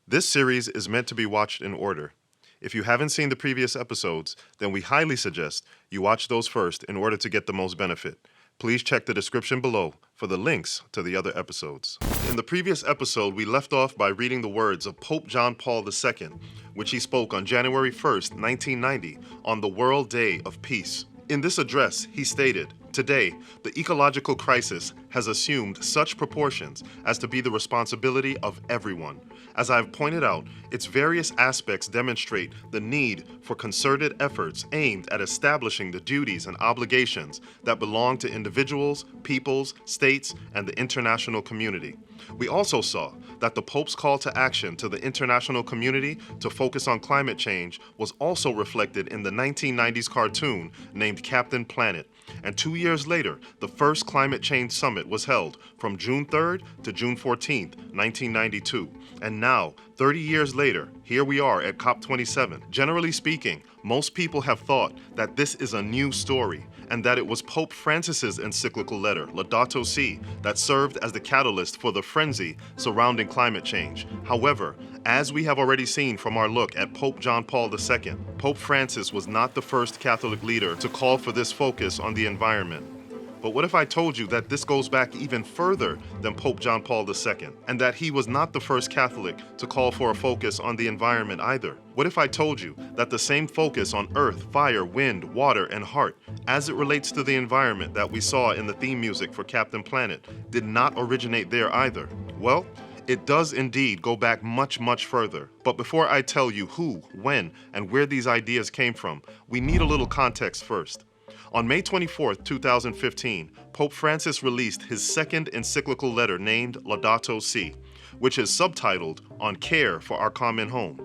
This series is meant to be watched in order. If you haven't seen the previous episodes, then we highly suggest you watch those first in order to get the most benefit. Please check the description below for the links to the other episodes. In the previous episode, we left off by reading the words of Pope John Paul II, which he spoke on January 1st, 1990, on the World Day of Peace. In this address, he stated, "Today, the ecological crisis has assumed such proportions as to be the responsibility of everyone. As I have pointed out, its various aspects demonstrate the need for concerted efforts aimed at establishing the duties and obligations that belong to individuals, peoples, states, and the international community." We also saw that the Pope's call to action to the international community to focus on climate change was also reflected in the 1990s cartoon named Captain Planet. And 2 years later, the first climate change summit was held from June 3rd to June 14th, 1992. And now, 30 years later, here we are at COP27. Generally speaking, most people have thought that this is a new story and that it was Pope Francis's encyclical letter, Laudato Si, that served as the catalyst for the frenzy surrounding climate change. However, as we have already seen from our look at Pope John Paul II, Pope Francis was not the first Catholic leader to call for this focus on the environment. But what if I told you that this goes back even further than Pope John Paul II, and that he was not the first Catholic to call for a focus on the environment either? What if I told you that the same focus on earth, fire, wind, water, and heart, as it relates to the environment that we saw in the theme music for Captain Planet, did not originate there either? Well, it does indeed go back much, much further. But before I tell you who, when, and where these ideas came from, we need a little context first. On May 24, 2015, Pope Francis released his second encyclical letter named Laudato Si, which is subtitled On Care for Our Common Home.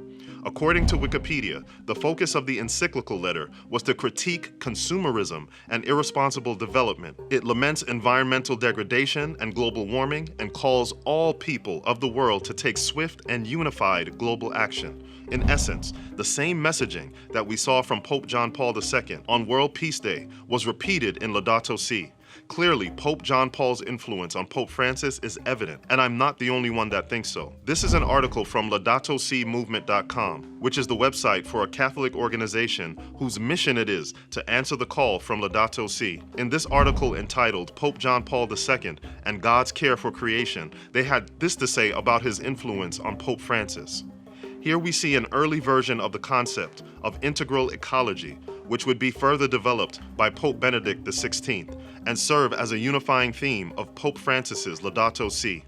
According to Wikipedia, the focus of the encyclical letter was to critique consumerism and irresponsible development. It laments environmental degradation and global warming and calls all people of the world to take swift and unified global action. In essence, the same messaging that we saw from Pope John Paul II on World Peace Day was repeated in Laudato Si. Clearly, Pope John Paul's influence on Pope Francis is evident, and I'm not the only one that thinks so. This is an article from laudatosimovement.com, which is the website for a Catholic organization whose mission it is to answer the call from Laudato Si. In this article entitled Pope John Paul II and God's Care for Creation, they had this to say about his influence on Pope Francis. Here we see an early version of the concept of integral ecology, which would be further developed by Pope Benedict XVI and serve as a unifying theme of Pope Francis's Laudato Si.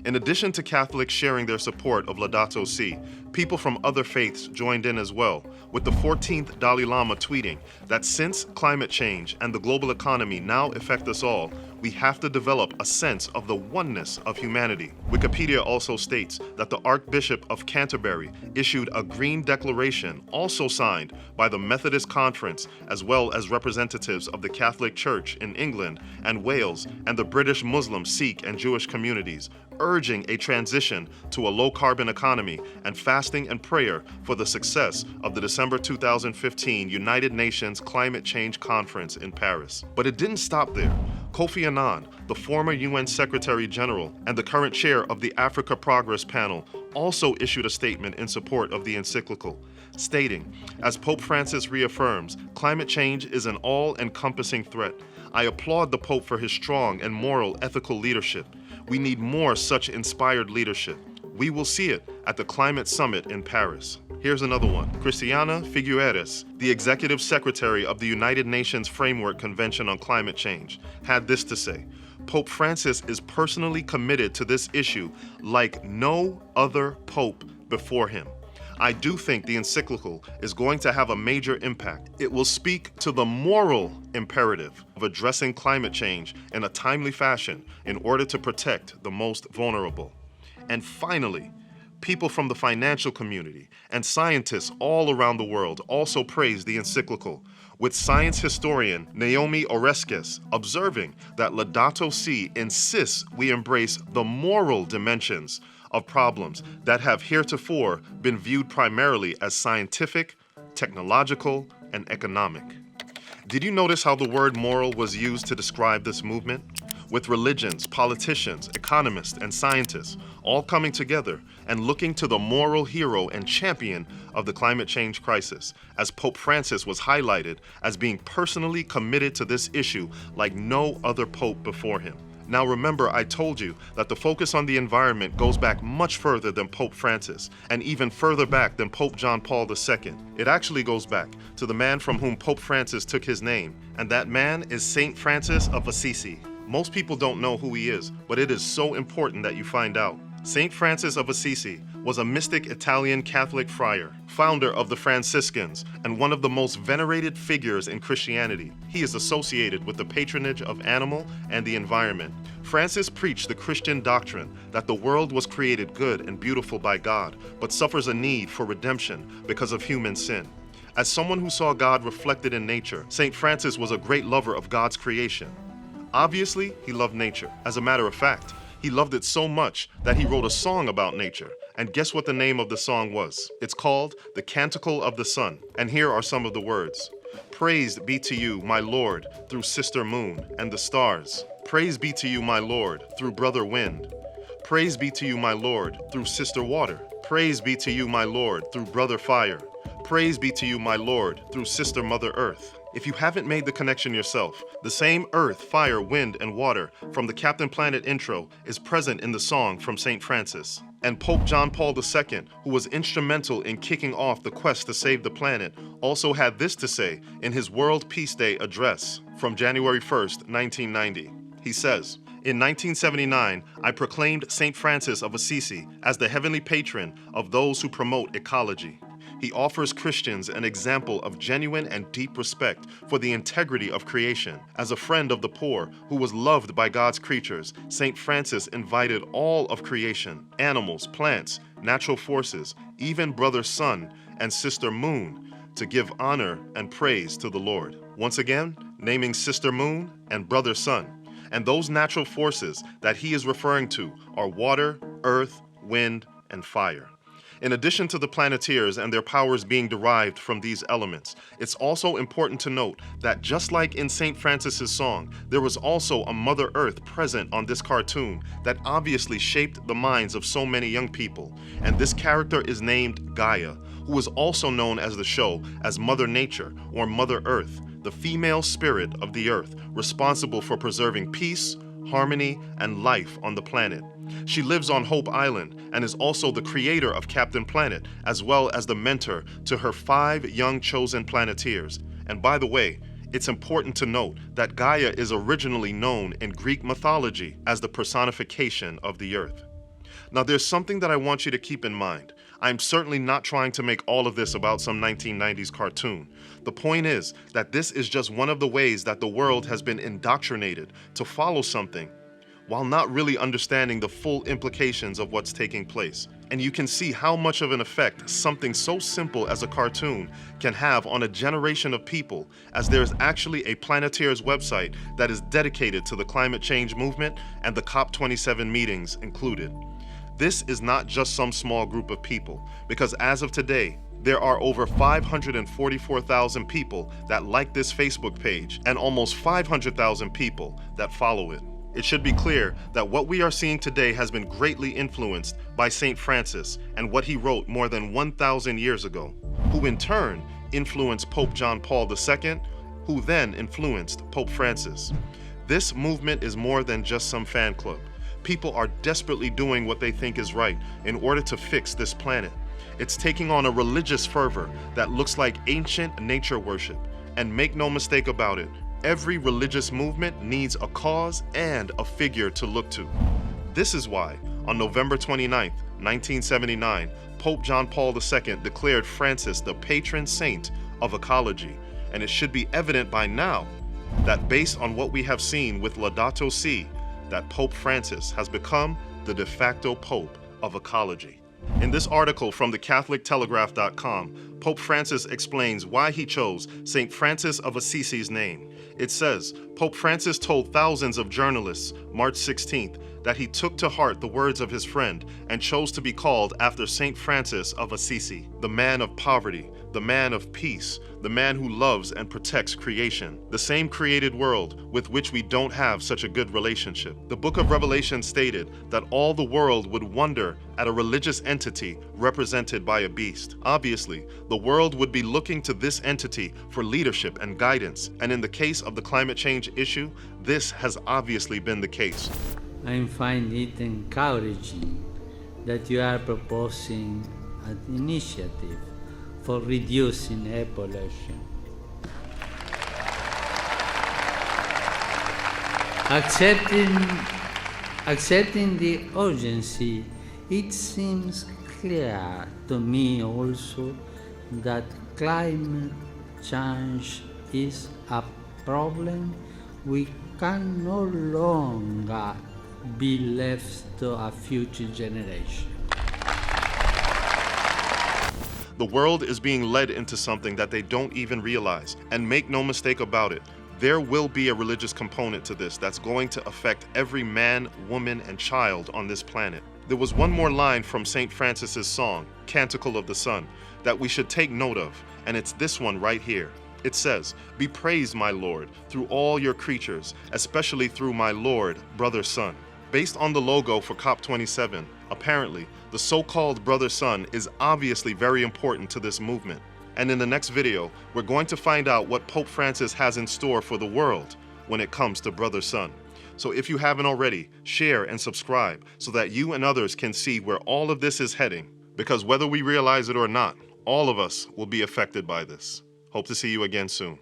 In addition to Catholics sharing their support of Laudato Si, people from other faiths joined in as well, with the 14th Dalai Lama tweeting that since climate change and the global economy now affect us all, we have to develop a sense of the oneness of humanity. Wikipedia also states that the Archbishop of Canterbury issued a green declaration also signed by the Methodist Conference as well as representatives of the Catholic Church in England and Wales and the British Muslim, Sikh, and Jewish communities, urging a transition to a low-carbon economy and fasting and prayer for the success of the December 2015 United Nations Climate Change Conference in Paris. But it didn't stop there. Kofi Annan, the former UN Secretary General and the current chair of the Africa Progress Panel, also issued a statement in support of the encyclical, stating, "As Pope Francis reaffirms, climate change is an all-encompassing threat. I applaud the Pope for his strong and moral ethical leadership. We need more such inspired leadership. We will see it at the Climate Summit in Paris." Here's another one. Cristiana Figueres, the Executive Secretary of the United Nations Framework Convention on Climate Change, had this to say, "Pope Francis is personally committed to this issue like no other pope before him. I do think the encyclical is going to have a major impact. It will speak to the moral imperative of addressing climate change in a timely fashion in order to protect the most vulnerable." And finally, people from the financial community and scientists all around the world also praised the encyclical, with science historian Naomi Oreskes observing that Laudato Si insists we embrace the moral dimensions of problems that have heretofore been viewed primarily as scientific, technological, and economic. Did you notice how the word moral was used to describe this movement? with religions, politicians, economists, and scientists all coming together and looking to the moral hero and champion of the climate change crisis, as Pope Francis was highlighted as being personally committed to this issue like no other pope before him. Now remember, I told you that the focus on the environment goes back much further than Pope Francis, and even further back than Pope John Paul II. It actually goes back to the man from whom Pope Francis took his name, and that man is Saint Francis of Assisi. Most people don't know who he is, but it is so important that you find out. Saint Francis of Assisi was a mystic Italian Catholic friar, founder of the Franciscans, and one of the most venerated figures in Christianity. He is associated with the patronage of animal and the environment. Francis preached the Christian doctrine that the world was created good and beautiful by God, but suffers a need for redemption because of human sin. As someone who saw God reflected in nature, Saint Francis was a great lover of God's creation. Obviously, he loved nature. As a matter of fact, he loved it so much that he wrote a song about nature. And guess what the name of the song was? It's called The Canticle of the Sun. And here are some of the words. Praised be to you, my Lord, through Sister Moon and the stars. Praise be to you, my Lord, through Brother Wind. Praise be to you, my Lord, through Sister Water. Praise be to you, my Lord, through Brother Fire. Praise be to you, my Lord, through Sister Mother Earth. If you haven't made the connection yourself, the same earth, fire, wind, and water from the Captain Planet intro is present in the song from St. Francis. And Pope John Paul II, who was instrumental in kicking off the quest to save the planet, also had this to say in his World Peace Day address from January 1st, 1990. He says, "In 1979, I proclaimed St. Francis of Assisi as the heavenly patron of those who promote ecology. He offers Christians an example of genuine and deep respect for the integrity of creation. As a friend of the poor who was loved by God's creatures, St. Francis invited all of creation, animals, plants, natural forces, even Brother Sun and Sister Moon, to give honor and praise to the Lord." Once again, naming Sister Moon and Brother Sun. And those natural forces that he is referring to are water, earth, wind, and fire. In addition to the Planeteers and their powers being derived from these elements, it's also important to note that just like in St. Francis's song, there was also a Mother Earth present on this cartoon that obviously shaped the minds of so many young people. And this character is named Gaia, who is also known as the show as Mother Nature or Mother Earth, the female spirit of the earth, responsible for preserving peace, harmony, and life on the planet. She lives on Hope Island and is also the creator of Captain Planet, as well as the mentor to her 5 young chosen Planeteers. And by the way, it's important to note that Gaia is originally known in Greek mythology as the personification of the earth. Now there's something that I want you to keep in mind. I'm certainly not trying to make all of this about some 1990s cartoon. The point is that this is just one of the ways that the world has been indoctrinated to follow something while not really understanding the full implications of what's taking place. And you can see how much of an effect something so simple as a cartoon can have on a generation of people, as there's actually a Planeteers website that is dedicated to the climate change movement and the COP27 meetings included. This is not just some small group of people, because as of today, there are over 544,000 people that like this Facebook page and almost 500,000 people that follow it. It should be clear that what we are seeing today has been greatly influenced by St. Francis and what he wrote more than 1,000 years ago, who in turn influenced Pope John Paul II, who then influenced Pope Francis. This movement is more than just some fan club. People are desperately doing what they think is right in order to fix this planet. It's taking on a religious fervor that looks like ancient nature worship. And make no mistake about it, every religious movement needs a cause and a figure to look to. This is why, on November 29, 1979, Pope John Paul II declared Francis the patron saint of ecology. And it should be evident by now that based on what we have seen with Laudato Si', that Pope Francis has become the de facto pope of ecology. In this article from thecatholictelegraph.com, Pope Francis explains why he chose St. Francis of Assisi's name. It says, Pope Francis told thousands of journalists March 16th that he took to heart the words of his friend and chose to be called after St. Francis of Assisi, the man of poverty, the man of peace, the man who loves and protects creation, the same created world with which we don't have such a good relationship. The book of Revelation stated that all the world would wonder at a religious entity represented by a beast. Obviously, the world would be looking to this entity for leadership and guidance, and in the case of the climate change issue, this has obviously been the case. I find it encouraging that you are proposing an initiative for reducing air pollution. Accepting the urgency, it seems clear to me also that climate change is a problem we can no longer be left to a future generation. The world is being led into something that they don't even realize. And make no mistake about it, there will be a religious component to this that's going to affect every man, woman, and child on this planet. There was one more line from St. Francis's song, Canticle of the Sun, that we should take note of, and it's this one right here. It says, "Be praised, my Lord, through all your creatures, especially through my Lord, brother sun." Based on the logo for COP27, apparently, the so-called brother sun is obviously very important to this movement. And in the next video, we're going to find out what Pope Francis has in store for the world when it comes to brother sun. So if you haven't already, share and subscribe so that you and others can see where all of this is heading. Because whether we realize it or not, all of us will be affected by this. Hope to see you again soon.